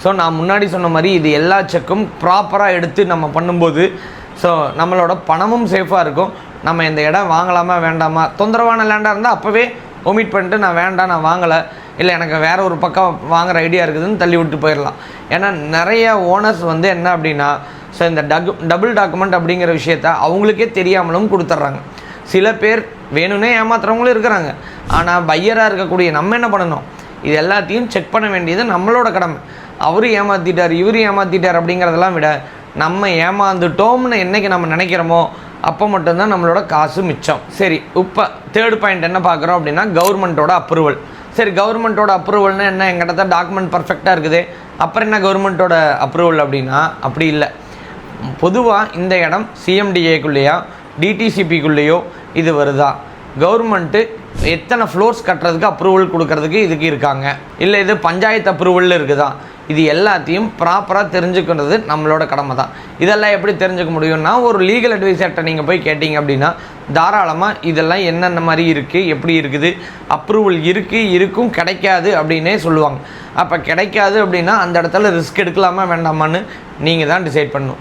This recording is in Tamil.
ஸோ நான் முன்னாடி சொன்ன மாதிரி இது எல்லா செக்கும் ப்ராப்பராக எடுத்து நம்ம பண்ணும்போது ஸோ நம்மளோட பணமும் சேஃபாக இருக்கும். நம்ம இந்த இடம் வாங்கலாமா வேண்டாமா, தொந்தரவான லேண்டாக இருந்தால் அப்போவே ஒமிட் பண்ணிட்டு நான் வேண்டாம் நான் வாங்கலை, இல்லை எனக்கு வேறு ஒரு பக்கம் வாங்குகிற ஐடியா இருக்குதுன்னு தள்ளி விட்டு போயிடலாம். ஏன்னா நிறைய ஓனர்ஸ் வந்து என்ன அப்படின்னா ஸோ இந்த டபுள் டாக்குமெண்ட் அப்படிங்கிற விஷயத்த அவங்களுக்கே தெரியாமலும் கொடுத்துட்றாங்க. சில பேர் வேணும்னே ஏமாத்துறவங்களும் இருக்கிறாங்க. ஆனால் பையராக இருக்கக்கூடிய நம்ம என்ன பண்ணணும், இது எல்லாத்தையும் செக் பண்ண வேண்டியது நம்மளோட கடமை. அவரு ஏமாற்றிட்டார் இவர் ஏமாற்றிட்டார் அப்படிங்கிறதெல்லாம் விட நம்ம ஏமாந்துட்டோம்னு என்றைக்கு நம்ம நினைக்கிறோமோ அப்போ மட்டும்தான் நம்மளோட காசு மிச்சம். சரி, இப்போ தேர்ட் பாயிண்ட் என்ன பார்க்குறோம் அப்படின்னா கவர்மெண்ட்டோட அப்ரூவல். சரி, கவர்மெண்ட்டோட அப்ரூவல்னால் என்ன, எங்கிட்ட டாக்குமெண்ட் பர்ஃபெக்டாக இருக்குது, அப்புறம் என்ன கவர்மெண்ட்டோட அப்ரூவல் அப்படின்னா அப்படி இல்லை. பொதுவாக இந்த இடம் சிஎம்டிஏக்குள்ளேயோ டிடிசிபிக்குள்ளேயோ இது வருதா, கவர்மெண்ட்டு எத்தனை ஃப்ளோர்ஸ் கட்டுறதுக்கு அப்ரூவல் கொடுக்கறதுக்கு இதுக்கு இருக்காங்க, இல்லை இது பஞ்சாயத்து அப்ரூவல் இருக்குதா, இது எல்லாத்தையும் ப்ராப்பராக தெரிஞ்சுக்கிறது நம்மளோட கடமை தான். இதெல்லாம் எப்படி தெரிஞ்சுக்க முடியும்னா ஒரு லீகல் அட்வைசர்கிட்ட நீங்கள் போய் கேட்டிங்க அப்படின்னா தாராளமாக இதெல்லாம் என்னென்ன மாதிரி இருக்குது, எப்படி இருக்குது, அப்ரூவல் இருக்கும் கிடைக்காது அப்படின்னே சொல்லுவாங்க. அப்போ கிடைக்காது அப்படின்னா அந்த இடத்துல ரிஸ்க் எடுக்கலாமா வேண்டாமான்னு நீங்கள் தான் டிசைட் பண்ணணும்.